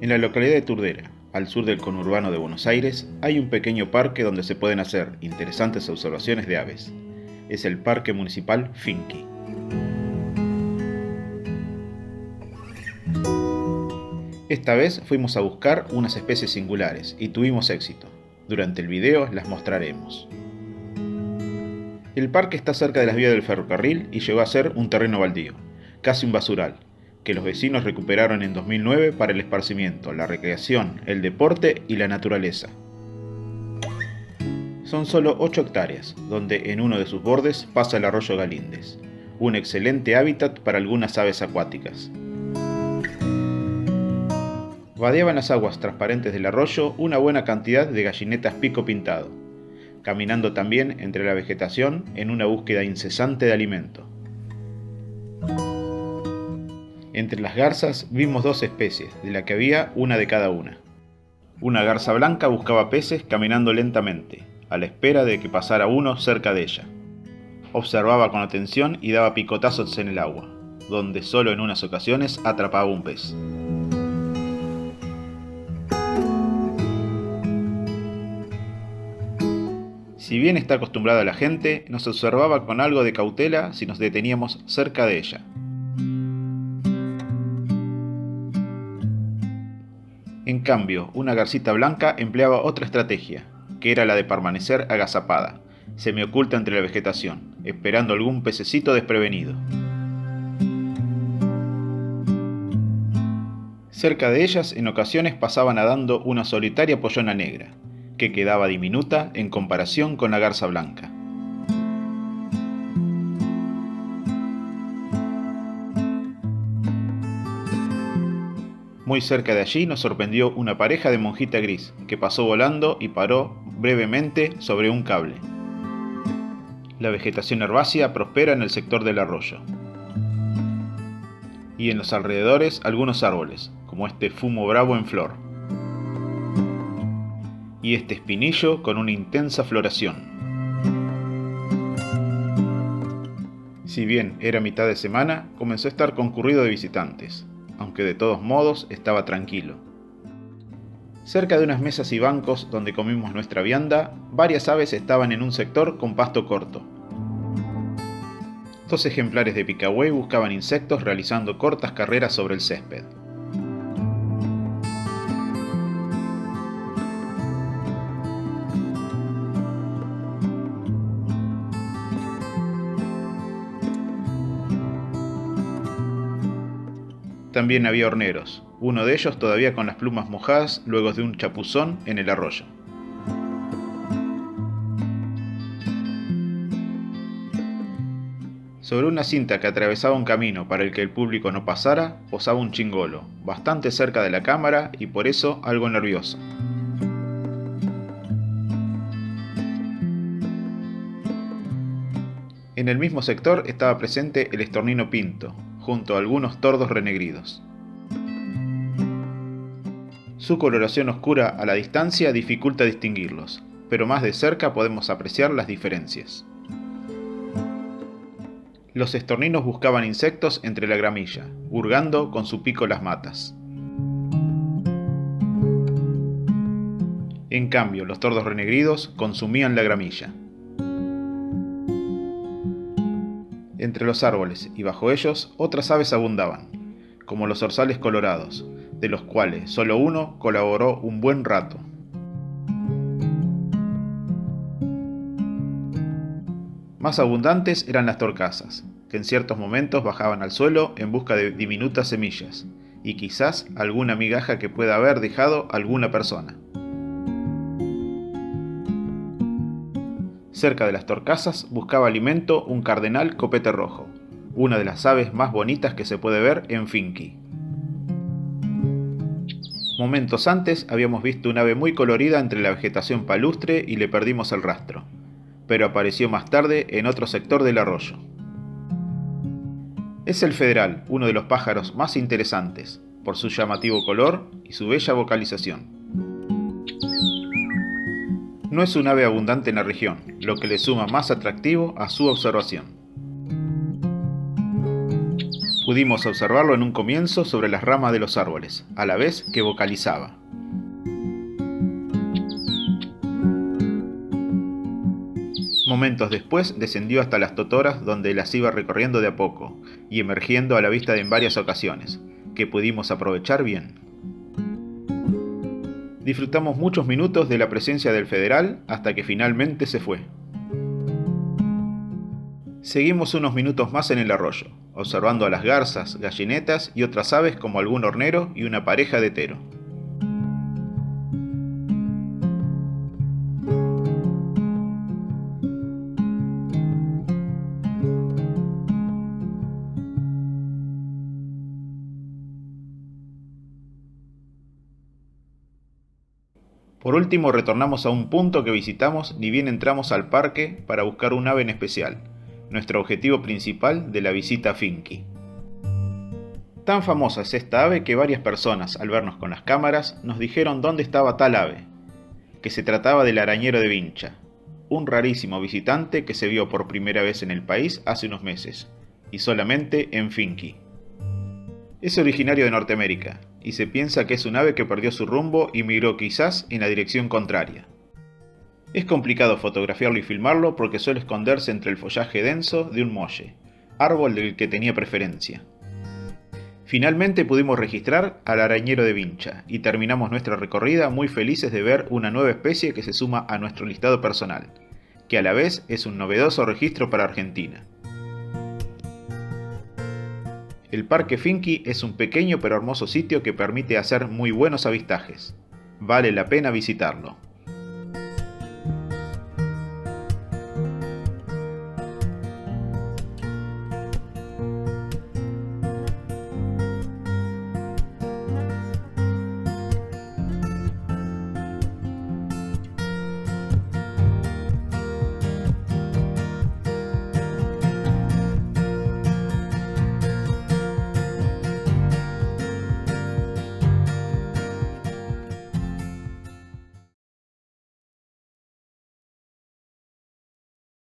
En la localidad de Turdera, al sur del conurbano de Buenos Aires, hay un pequeño parque donde se pueden hacer interesantes observaciones de aves. Es el Parque Municipal Finky. Esta vez fuimos a buscar unas especies singulares y tuvimos éxito. Durante el video las mostraremos. El parque está cerca de las vías del ferrocarril y llegó a ser un terreno baldío, casi un basural, que los vecinos recuperaron en 2009 para el esparcimiento, la recreación, el deporte y la naturaleza. Son solo 8 hectáreas, donde en uno de sus bordes pasa el arroyo Galíndez, un excelente hábitat para algunas aves acuáticas. Vadeaban las aguas transparentes del arroyo una buena cantidad de gallinetas pico pintado, caminando también entre la vegetación en una búsqueda incesante de alimento. Entre las garzas vimos 2 especies, de la que había una de cada una. Una garza blanca buscaba peces caminando lentamente, a la espera de que pasara uno cerca de ella. Observaba con atención y daba picotazos en el agua, donde solo en unas ocasiones atrapaba un pez. Si bien está acostumbrada a la gente, nos observaba con algo de cautela si nos deteníamos cerca de ella. En cambio, una garcita blanca empleaba otra estrategia, que era la de permanecer agazapada, semioculta entre la vegetación, esperando algún pececito desprevenido. Cerca de ellas en ocasiones pasaba nadando una solitaria pollona negra, que quedaba diminuta en comparación con la garza blanca. Muy cerca de allí nos sorprendió una pareja de monjita gris, que pasó volando y paró brevemente sobre un cable. La vegetación herbácea prospera en el sector del arroyo. Y en los alrededores algunos árboles, como este fumo bravo en flor. Y este espinillo con una intensa floración. Si bien era mitad de semana, comenzó a estar concurrido de visitantes, aunque de todos modos estaba tranquilo. Cerca de unas mesas y bancos donde comimos nuestra vianda, varias aves estaban en un sector con pasto corto. 2 ejemplares de picagüey buscaban insectos realizando cortas carreras sobre el césped. También había horneros, uno de ellos todavía con las plumas mojadas luego de un chapuzón en el arroyo. Sobre una cinta que atravesaba un camino para el que el público no pasara, posaba un chingolo, bastante cerca de la cámara y por eso algo nervioso. En el mismo sector estaba presente el estornino pinto, junto a algunos tordos renegridos. Su coloración oscura a la distancia dificulta distinguirlos, pero más de cerca podemos apreciar las diferencias. Los estorninos buscaban insectos entre la gramilla, hurgando con su pico las matas. En cambio, los tordos renegridos consumían la gramilla. Entre los árboles y bajo ellos otras aves abundaban, como los zorzales colorados, de los cuales solo uno colaboró un buen rato. Más abundantes eran las torcasas, que en ciertos momentos bajaban al suelo en busca de diminutas semillas, y quizás alguna migaja que pueda haber dejado alguna persona. Cerca de las torcasas buscaba alimento un cardenal copete rojo, una de las aves más bonitas que se puede ver en Finky. Momentos antes habíamos visto un ave muy colorida entre la vegetación palustre y le perdimos el rastro, pero apareció más tarde en otro sector del arroyo. Es el federal, uno de los pájaros más interesantes, por su llamativo color y su bella vocalización. No es un ave abundante en la región, lo que le suma más atractivo a su observación. Pudimos observarlo en un comienzo sobre las ramas de los árboles, a la vez que vocalizaba. Momentos después descendió hasta las totoras donde las iba recorriendo de a poco y emergiendo a la vista en varias ocasiones, que pudimos aprovechar bien. Disfrutamos muchos minutos de la presencia del federal hasta que finalmente se fue. Seguimos unos minutos más en el arroyo, observando a las garzas, gallinetas y otras aves como algún hornero y una pareja de tero. Por último, retornamos a un punto que visitamos ni bien entramos al parque para buscar un ave en especial, nuestro objetivo principal de la visita a Finky. Tan famosa es esta ave que varias personas, al vernos con las cámaras, nos dijeron dónde estaba tal ave, que se trataba del arañero de Vincha, un rarísimo visitante que se vio por primera vez en el país hace unos meses, y solamente en Finky. Es originario de Norteamérica, y se piensa que es un ave que perdió su rumbo y migró quizás en la dirección contraria. Es complicado fotografiarlo y filmarlo porque suele esconderse entre el follaje denso de un molle, árbol del que tenía preferencia. Finalmente pudimos registrar al arañero de Vincha y terminamos nuestra recorrida muy felices de ver una nueva especie que se suma a nuestro listado personal, que a la vez es un novedoso registro para Argentina. El Parque Finky es un pequeño pero hermoso sitio que permite hacer muy buenos avistajes. Vale la pena visitarlo.